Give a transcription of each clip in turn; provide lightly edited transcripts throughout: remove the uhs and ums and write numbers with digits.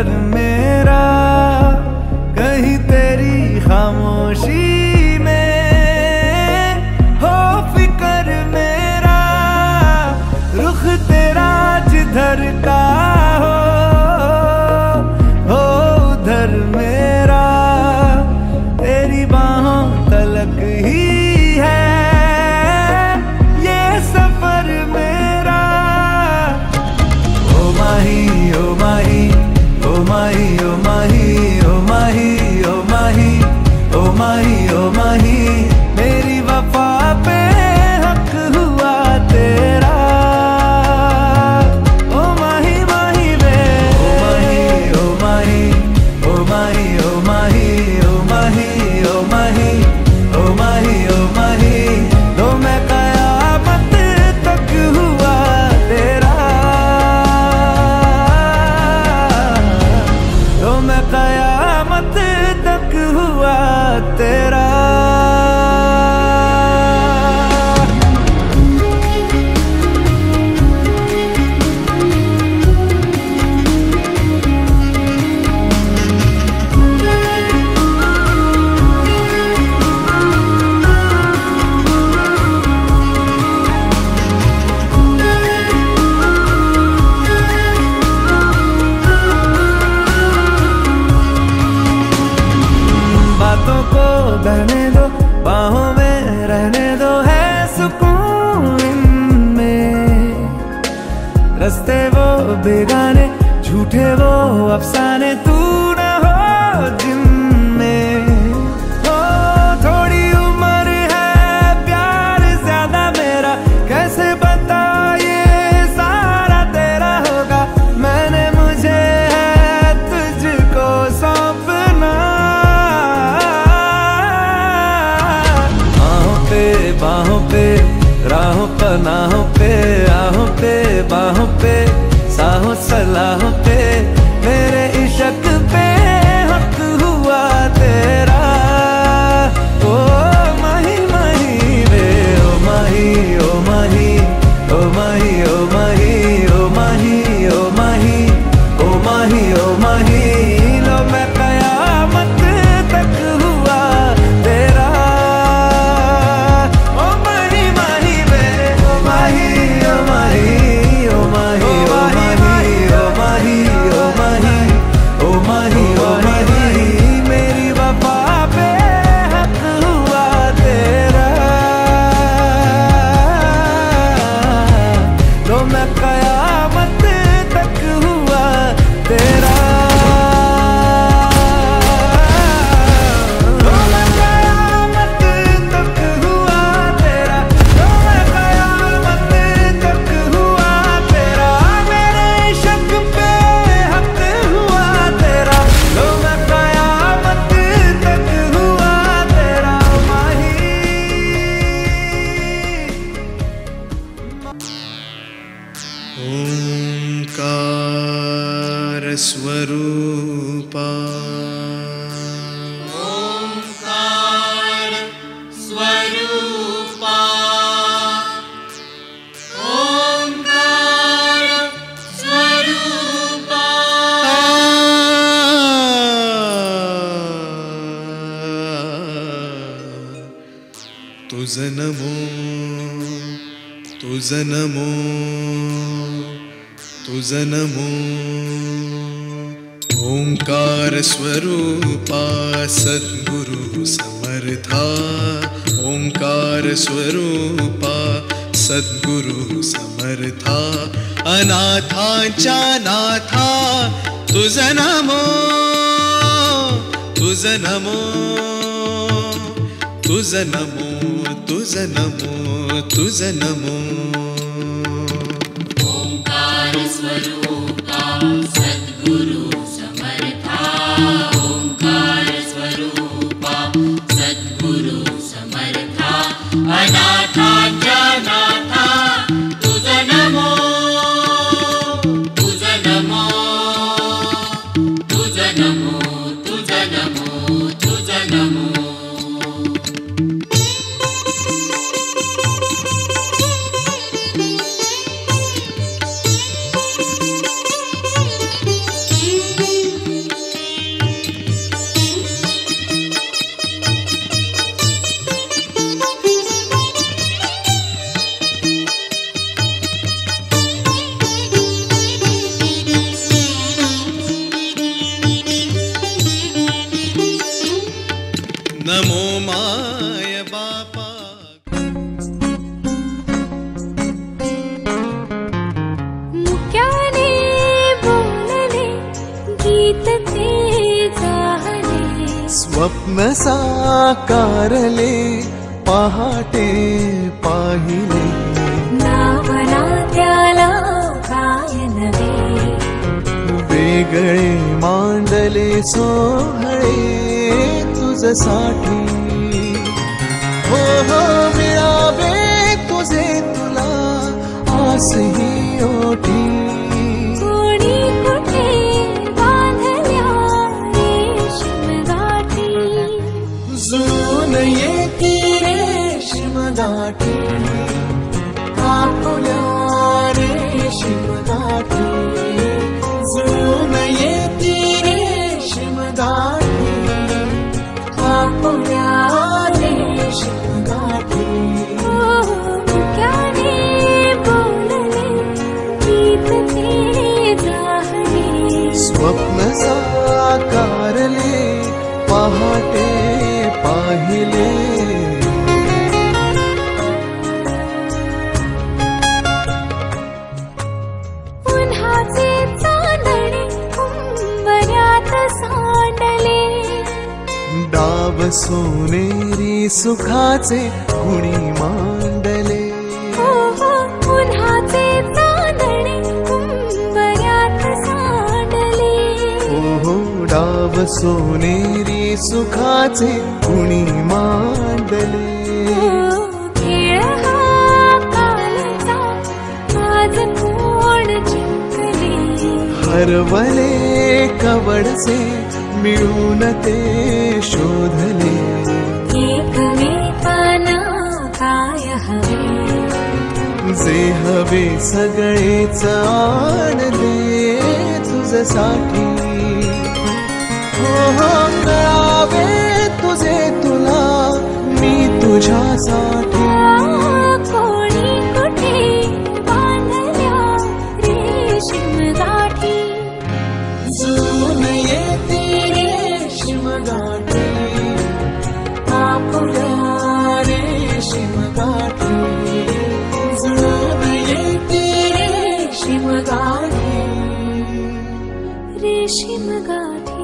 फिकर मेरा कहीं तेरी खामोशी में हो, फिकर मेरा रुख तेरा जिधर का हो उधर मेरा तेरी बाहों तलक ही है ये सफर मेरा। ओ माही ओ माही ओ माही ओ माही ओ माही ओ माही ओ माही ओ माही मेरी वफा पे हक हुआ तेरा। ओ माही माही वे ओ माही ओ माही ओ माही ओ माही ओ माही ओ माही ओ माही तो मैं कयामत तक हुआ तेरा। तो मैं कयामत तक हुआ तेरा। बातों को बहने दो, बाहों में रहने दो, है सुकून इनमें। रस्ते वो बेगाने, झूठे वो अफसाने, तू न हो जिनमें। ओ थोड़ी उम्र है, प्यार ज्यादा मेरा, कैसे बता ये सारा तेरा होगा। मैंने मुझे है तुझको सौंपना, बाहों पे राहों पनाहों पे आहों पे बाहों पे साहों सलाहों पे मेरे इश्क पे हक हुआ तेरा। ओ माही माही वे ओ माही ओ माही ओ माही ओ माही ओ माही ओ माही ओ माही ओ माही लो मैं कयामत तक हुआ तेरा। ओंकार स्वरूपा ओंकार स्वरूपा ओंकार स्वरूपा तुझ नमो तुझ नमो तुझ नमो। ओंकार स्वरूपा सद्गुरु समर्था, ओंकार स्वरूपा सद्गुरु समर्था, अनाथांच्या नाथा तुझ नमो तुझ नमो तुझ नमो तुझ नमो तुझ नमो। ओंकार स्वरूपा सद्गुरु समर्था, ओंकार स्वरूपा सद्गुरु समर्था, अनाथांच्या नाथा तुझ नमो तुझ नमो तुझ नमो तुझ नमो तुझ नमो। गीत ते जाहले, स्वप्न साकारले पहाटे पाहिले, नावना त्याला काय नवे, वेगळे मांडले सोहळे तुझसाठी. हो हो मिळावे तुझे तुला आसही ओठी, कोणी कुठे बांधल्या रेशीम गाठी, जुळून येती रेशीम गाठी, आपुल्या रेशीम गाठी, जुळून येती रेशीम गाठी, आपुल्या रेशीम गाठी. मुक्याने बोलले गीत ते जाहले, स्वप्न साकारले पहाटे पाहिले. उन्हाचे चांदणे उंबऱ्यात सांडले, डाव सोनेरी सुखाचे कुणी मांडले, हो हो उन्हाचे चांदणे उंबऱ्यात सांडले, हो डाव सोनेरी सुखाचे कुणी मांडले. खेळ हा कालचा आज कोण जिंकले, हरवले कवडचे मिळून ते शोधले, एकमेकांना काय हवे, जे हवे सगळेच आणले तुझसाठी. हो हो मिळावे तुझे तुला मी तुझ्यासाठी, कोणी कुठे बांधल्या रेशीम गाठी, जुळून येती रेशीम गाठी, आपुल्या रेशीम गाठी, जुळून येती रेशीम गाठी, रेशीम गाठी.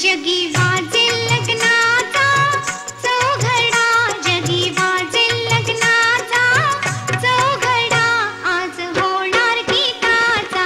जगी वाजेल लग्नाचा चौघडा, जगी वाजेल लग्नाचा चौघडा, आज होणार गीताचा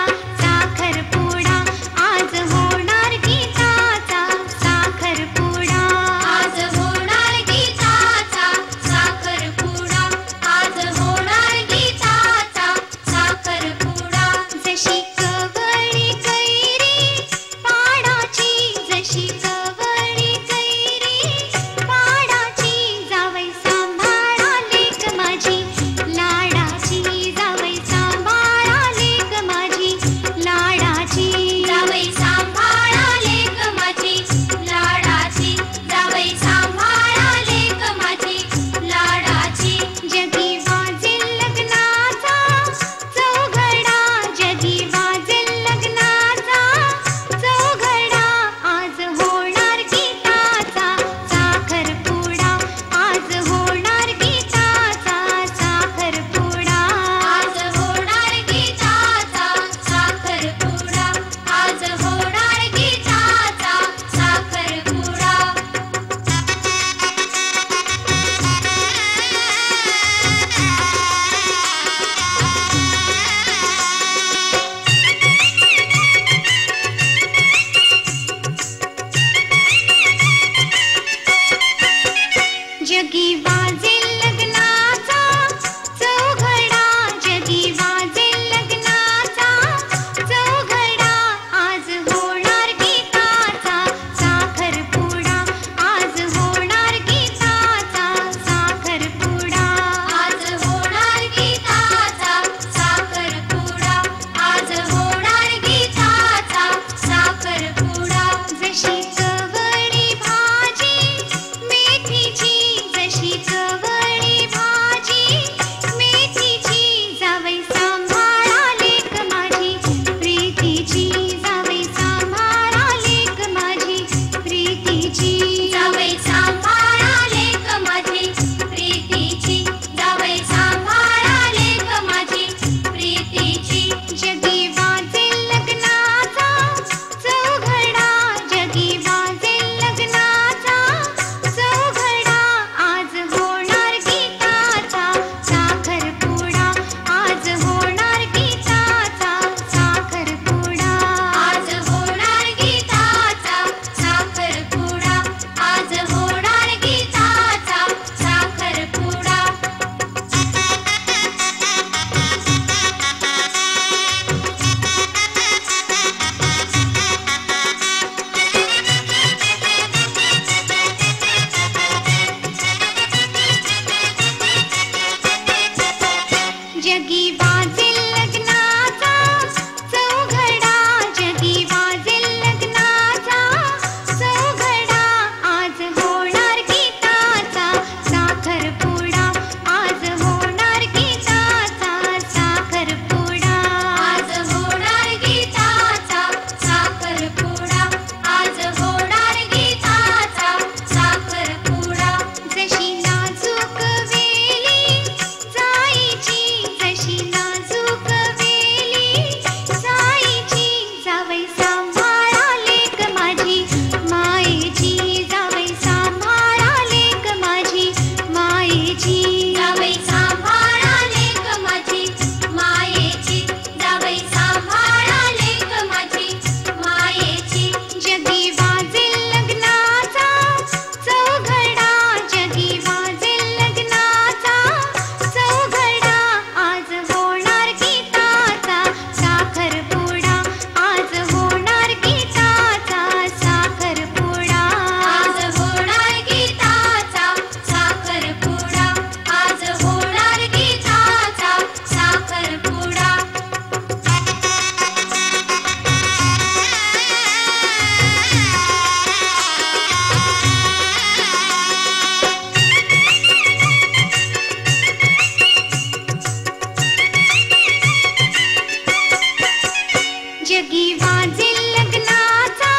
जगी वाजेल लग्नाचा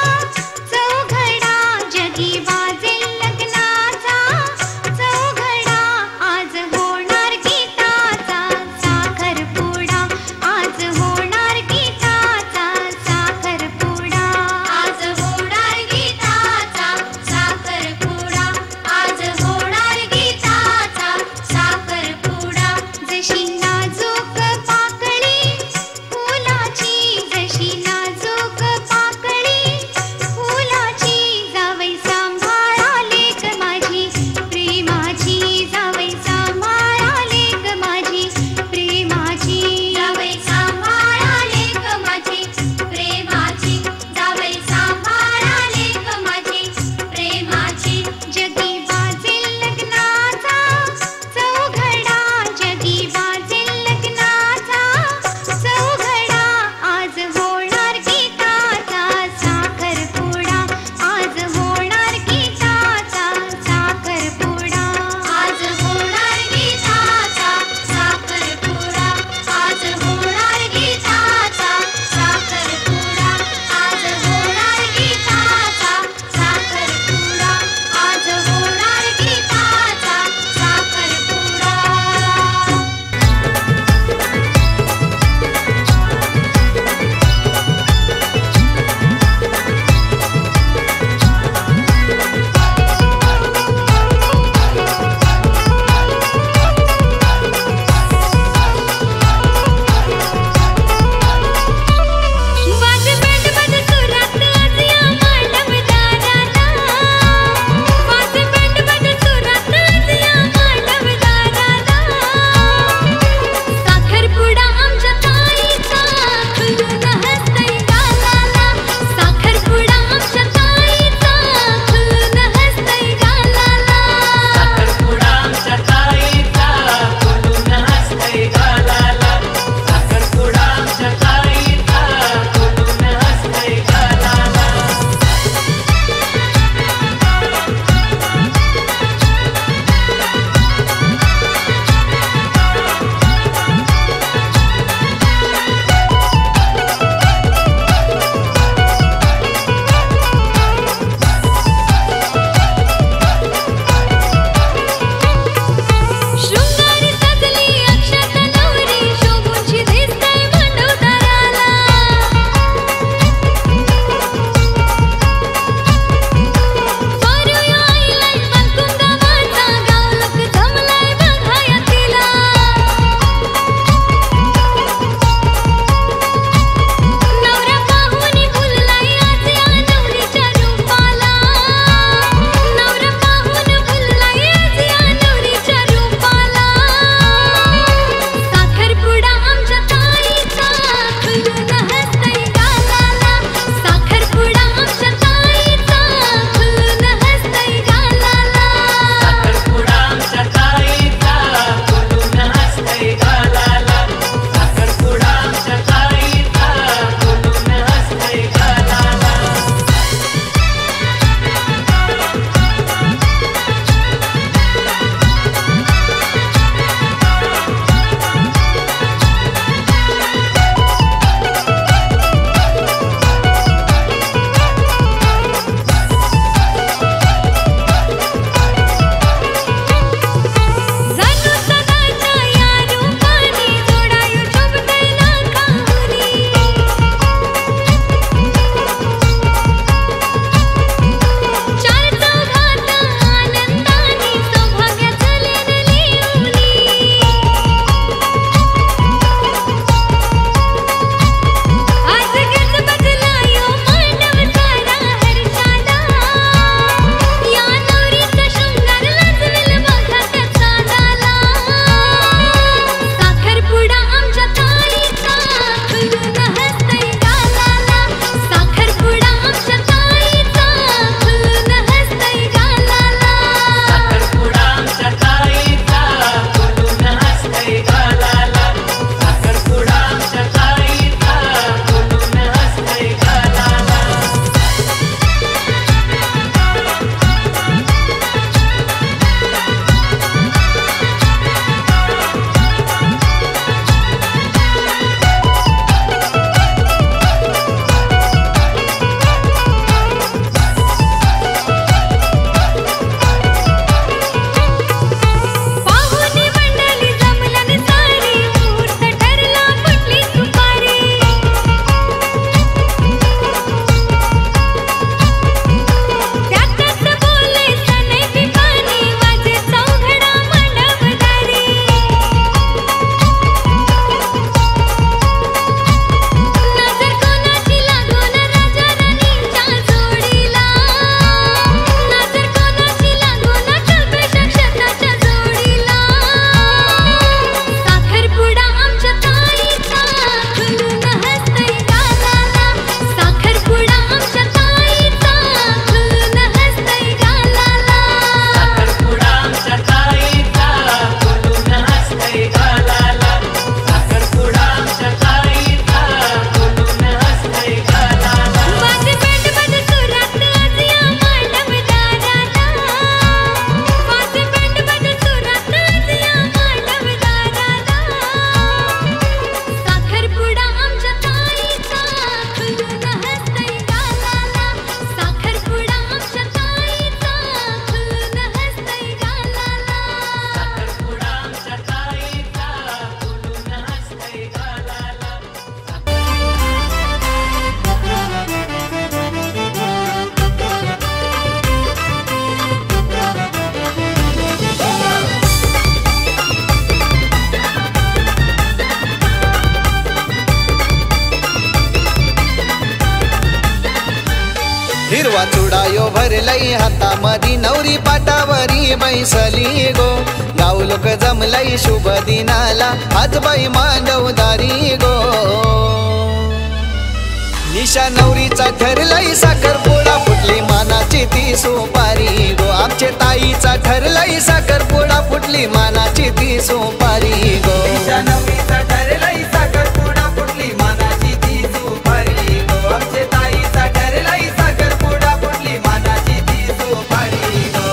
चौघडा, जगी वाजेल लग्नाचा चौघडा. आज होणार गीताचा साखरपुडा, आज होणार गीताचा साखरपुडा. आज होणार गीताचा साखरपुडा, आज होणार गीताचा साखरपुडा. जशी नाजूक पाकळी फुलाची, जशी नाजूक हिरवा चुडायो भरलई हातामधी नवरी पाटावरी बैसली गो गाव लोक जमलई शुभ दिनाला आज बाई मांडवदारी गो निशा नवरीचा ठरलई साखरपुडा फुटली मानाची ती सुपारी गो आमचे ताईचा ठरलई साखरपुडा फुटली मानाची ती सुपारी गो निशा नवरीचा ठरलई साखरपुडा फुटली मानाची ती सुपारी गो आमचे ताईचा ठरलई साखरपुडा फुटली मानाची ती सुपारी गो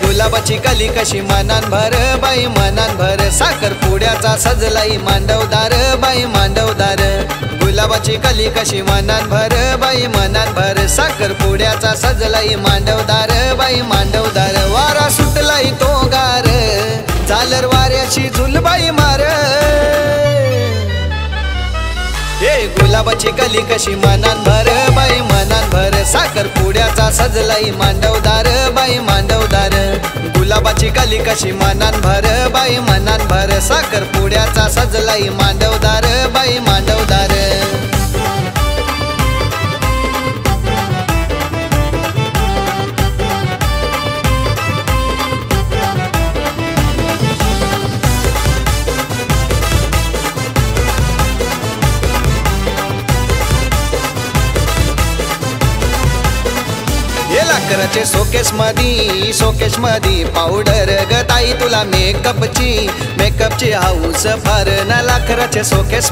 गुलाबाची कली कशी मनान भर बाई मनान भर साखरपुड्याचा सजलाई मांडवदार बाई मांडवदार गुलाबाची कली कशी मनान भर बाई मनान भर साखरपुड्याचा सजलाई मांडवदार बाई मांडवदार वारा सुटलाई तो गार झालर वाऱ्याची झुलबाई मार हे गुलाबाची कली कशी मनान भर बाई मनान भर साखरपुड्याचा सजलाई मांडवदार बाई मांडवदार गुलाबाची कली कशी मनान भर बाई मनान भर साखरपुड्याचा सजलाई मांडवदार बाई मांडवदार लाकराचे शोकेश मधी पावडर ग ताई तुला मेकअपची हाऊस फार ना लाकराचे शोकेश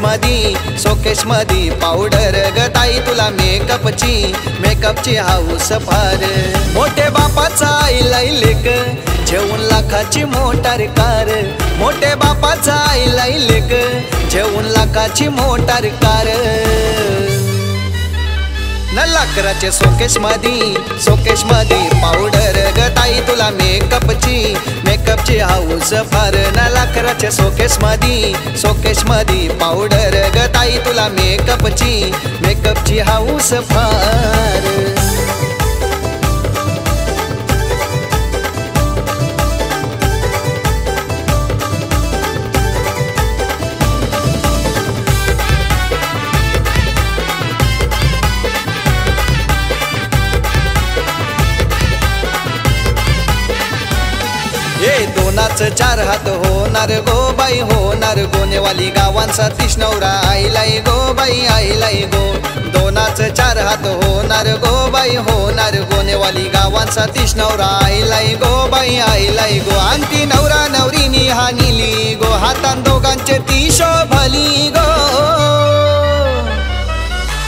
मधी पावडर ग ताई तुला मेकअपची हाऊस फार मोठे बापाचा आईला लेक जेवून लाखाची मोटार कार मोठे बापाचा आईला लेक जेवून लाखाची मोटार कार न लाकराचे शोकेश मधी पावडर ग ताई तुला मेकअपची हाऊस फार न लाकराचे शोकेश मधी पावडर ग ताई तुला मेकअपची हाऊस फार दोनाच चार हात होणार गो बाई होणार गोनेवाली गावांचा तिष्णवरा आईलाई गो बाई आईलाई गो दोनाच चार हात होणार गो बाई होणार गोनेवाली गावांचा तिष्णवरा आईलाई गो बाई आईलाई गो अंती नवरा नवरीनी हानिली गो हातान दोघांचे ती शोभली गो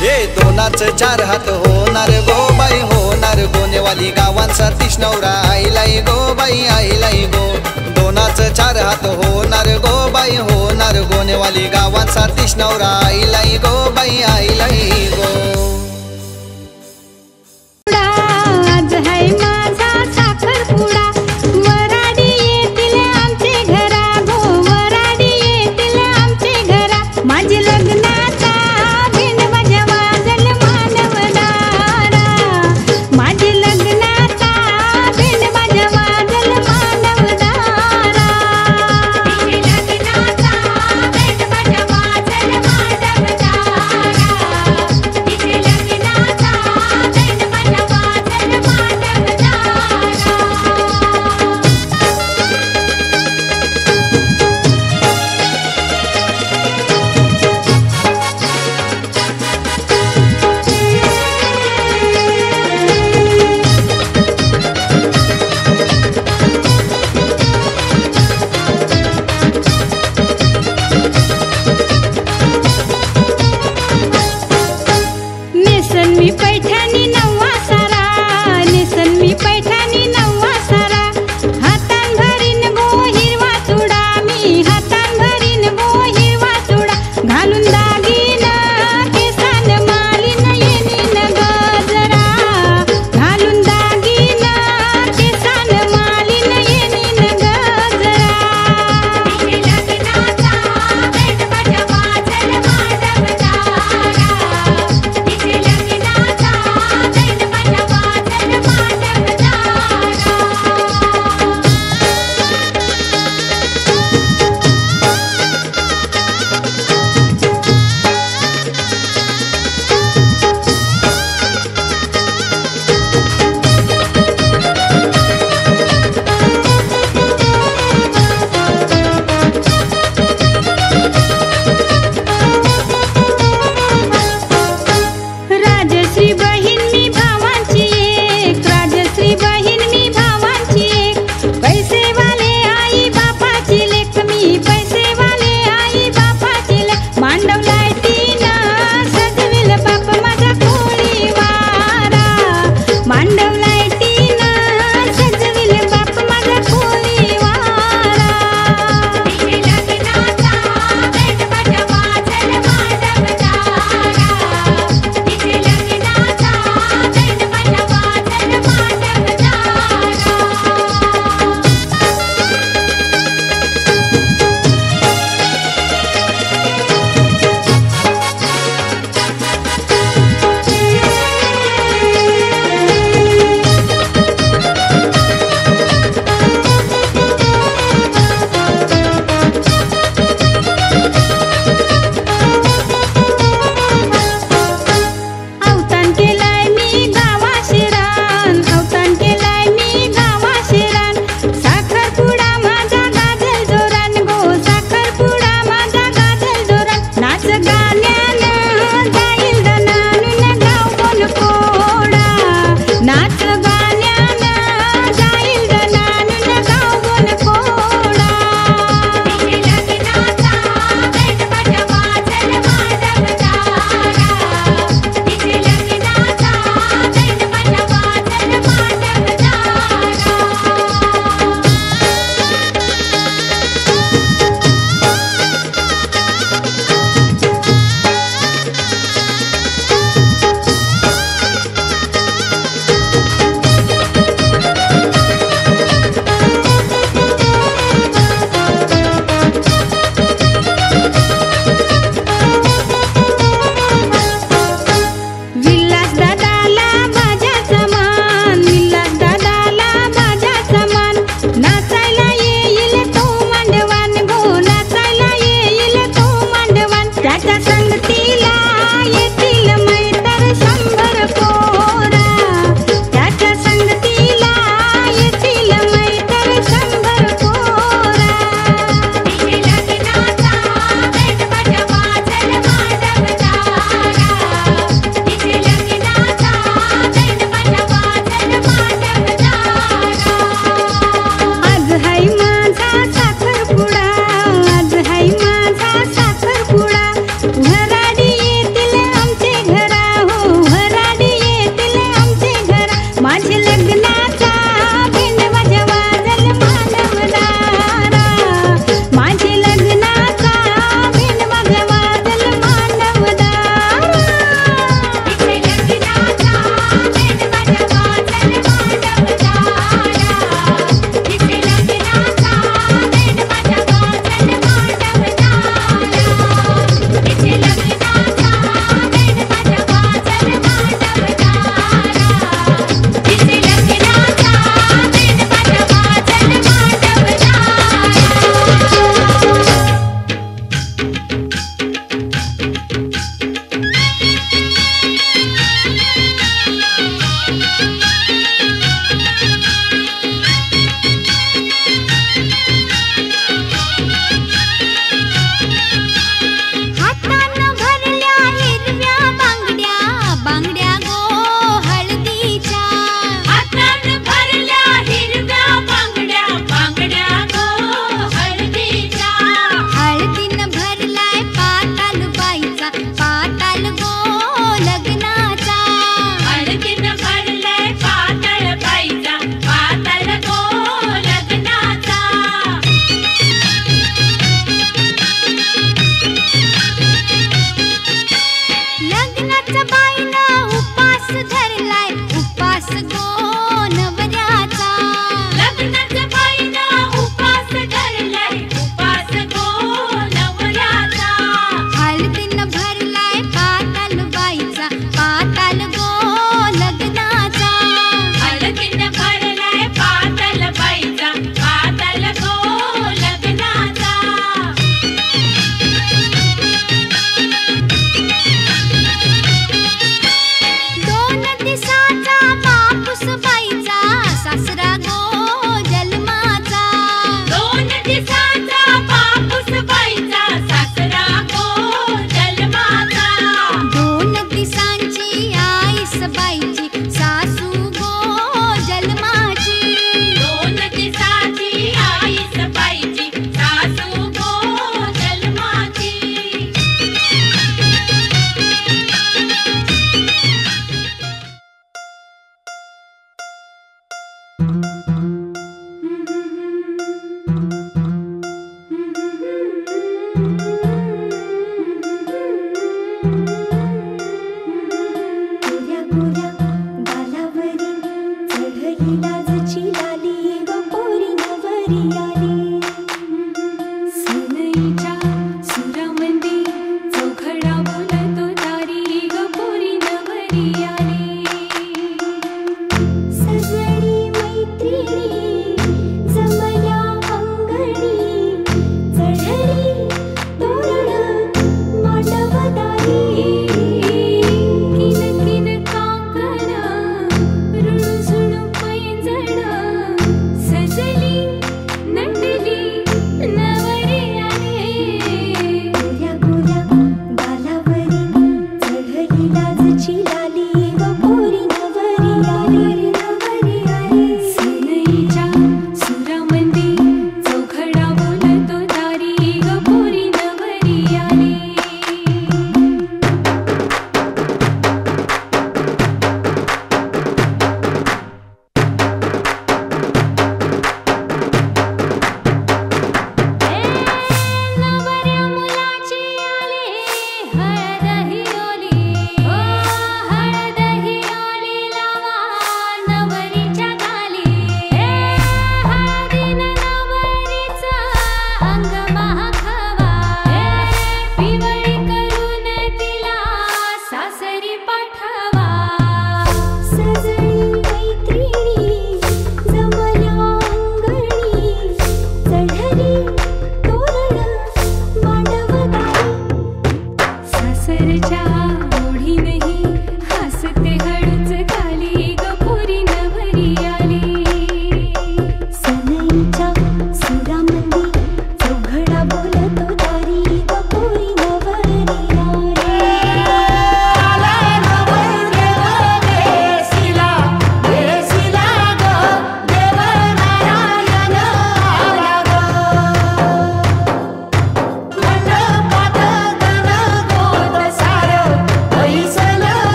हे दोनाच चार हात होणार गो बाई होणार गोनेवाली गावांचा तिष्णवरा आईलाई गो बाई आईलाई गो दोनाच चार हात होणार गो बाई होणार गोनेवाली गावांचा तिष्णवरा आईलाई गो बाई आईलाई गो आज है माझा साखरपुडा वराडी येतील आमचे घरा गो वराडी येतील आमचे घरा माझे लग्नाचा बिन वाजल मानवदारा माझे लग्नाचा बिन वाजल मानवदारा तिचे लग्नाचा बिन वाजल मानवदारा तिचे वाणीच्या सुरामंदी चौघडा बोलतो तारी ग पोरी नवरी आली. सजनी मैत्रिणी जमल्या अंगणी चढली तोरण मांडवदारी. किन किन काकण रुणझुण पैंजण सजली नटली नवरी आली.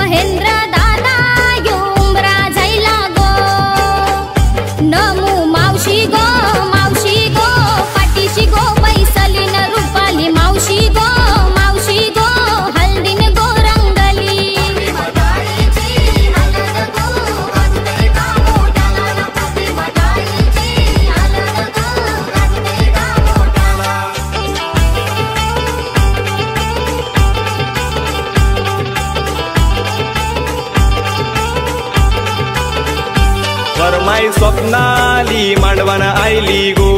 महेंद्र दादा युमरा जायला गो नमू मावशी गो पाठीशी गो पैसली न रुपाली मावशी गो हल्दीन गो रंगली वरमाई स्वप्नाली मांडवन आयली गो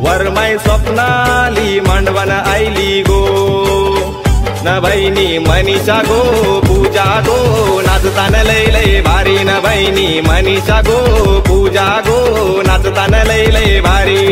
वरमाई स्वप्नाली मांडवन आयली गो न बहिणी मनीषा गो पूजा गो नाचताना लय लय भारी न बहिणी मनीषा गो पूजा गो नाचताना लय लय भारी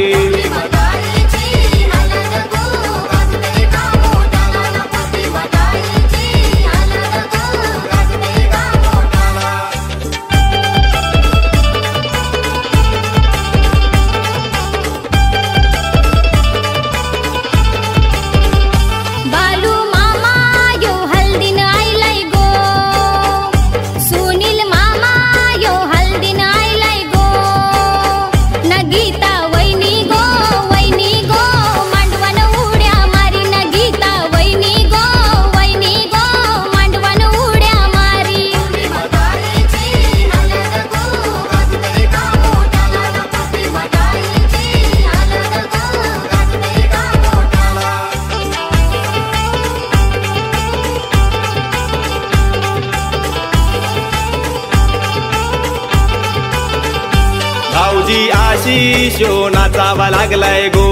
भाऊजी आशिषो नाचावा लागलाय गो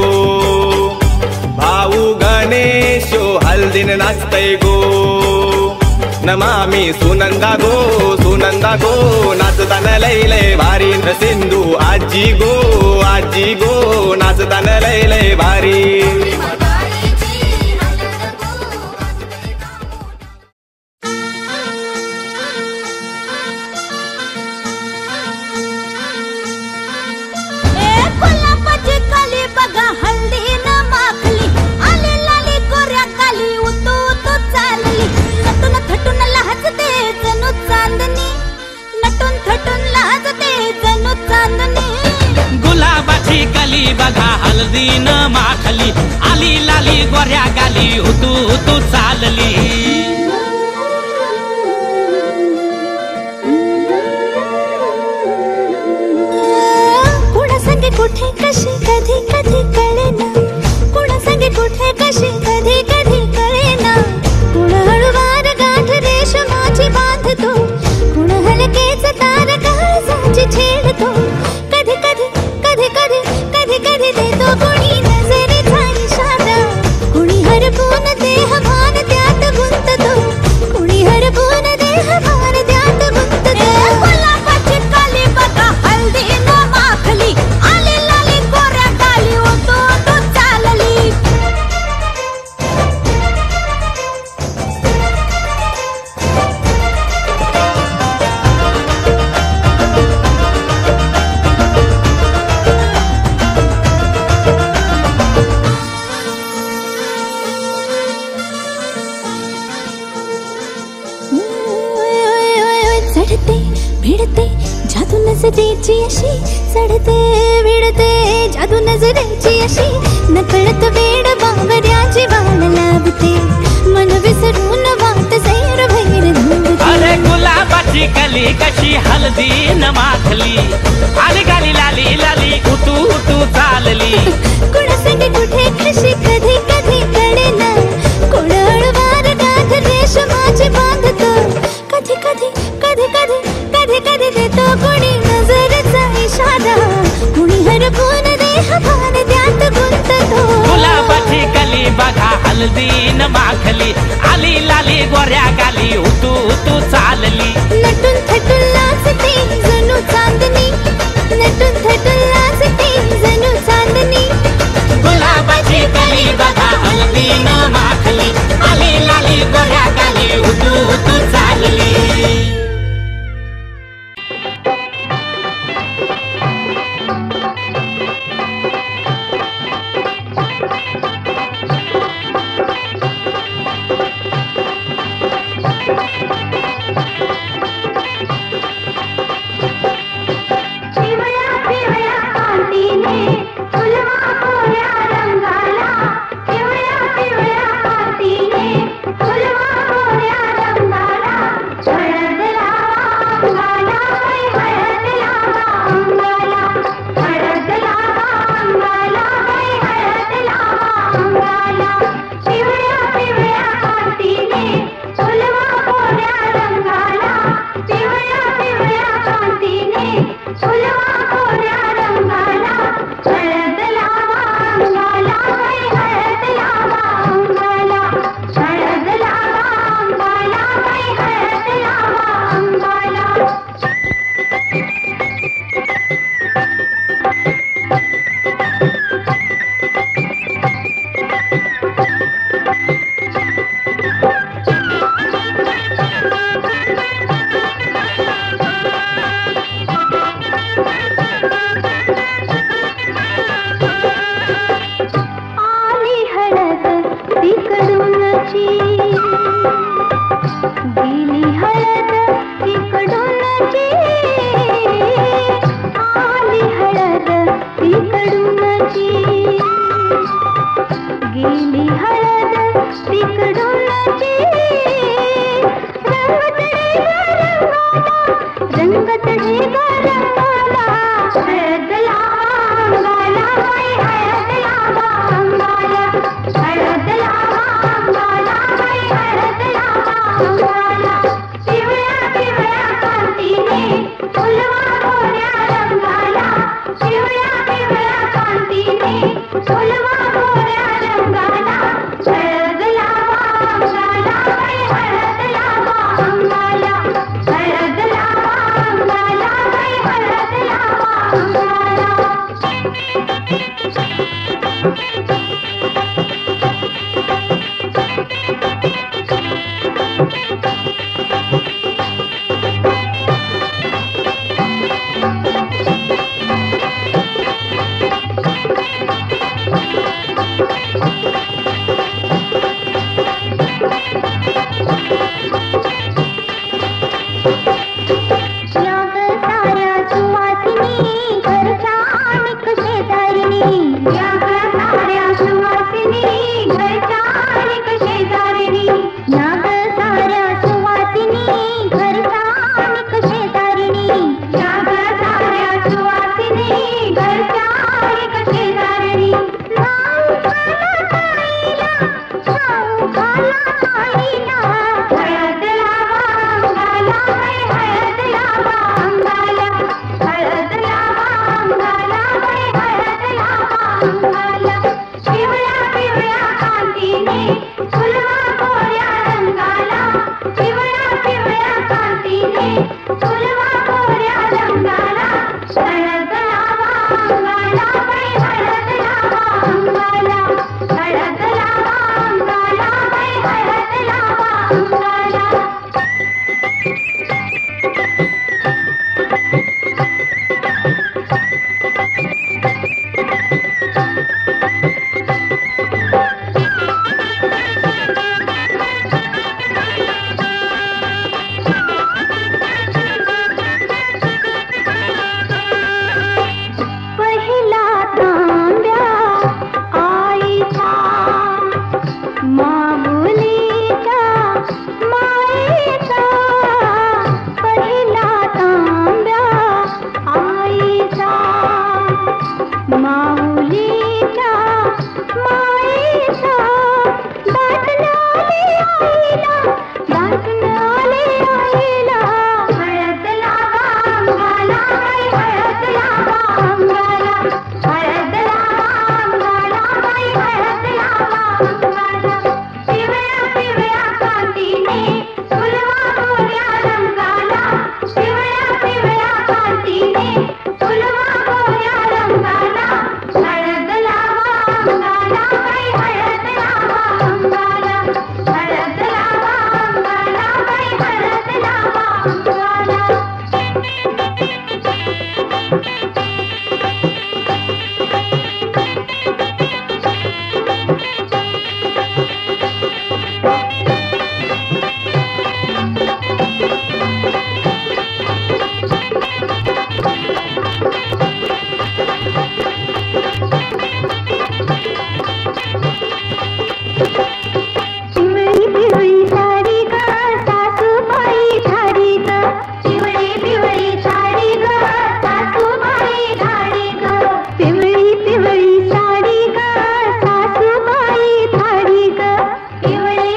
भाऊ गणेशो हल्दीन नाचतय गो न मामी सुनंदा गो नाचताना लय लय भारी न सिंधू आजी गो नाचताना लय लय भारी गुलाबाची कली बघा हल्दी न माखली आली लाली गोऱ्या गाली हुतू चालली कुणा संगे कुठे कशी कधी कधी कळेना कुणा संगे कुठे कशी कधी कधी कळेना कुण हळूवार गाठ रेशमाची बांधतो कुण हलकेच तार काळजाची छेडतो कधी कधी कधी कधी कधी कधी देतो कुणी नजरेचा इशारा कुणी हरपून देह भान त्यात गुंततो कुणी हरपून देह भान त्यात गुंततो गुलाबाची कली बघा हल्दी न माखली आली लाली गोऱ्या गाली होतो तो चालली चढते भिडते जादू नजरेची अशी चढते भिडते जादू नजरेची अशी नकळत वेड बावऱ्याची वाण लाभते मन विसरून वाट सैर भैर अरे गुलाबाची कली कशी हल्दी न माखली आली गाली लाली लाली हुतू चालली कुणा संगे कुठे कशी कधी कधी कळेना कोण हळूवार गाठ रेशमाची बांधतो कधी कधी कधी कधी कधी कधी देतो कुणी नजरेचा इशारा कुणी हरपून देह भान त्यात गुंततो गुलाबाची कली बघा हल्दी न माखली आली लाली गोऱ्या गाली हुतू चालली नटून थटून लाजते जणू चांदणी नटून थटून लाजते जणू चांदणी गुलाबाची कली बघा हल्दी न माखली आली लाली गोऱ्या गाली हुतू चालली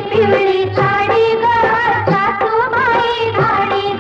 पिवळी साडी ग सासूबाई धाडी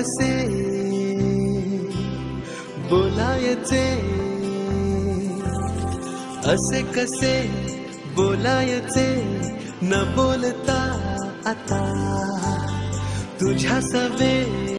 कसे बोलायचे, असे कसे बोलायचे न बोलता आता तुझ्या सवे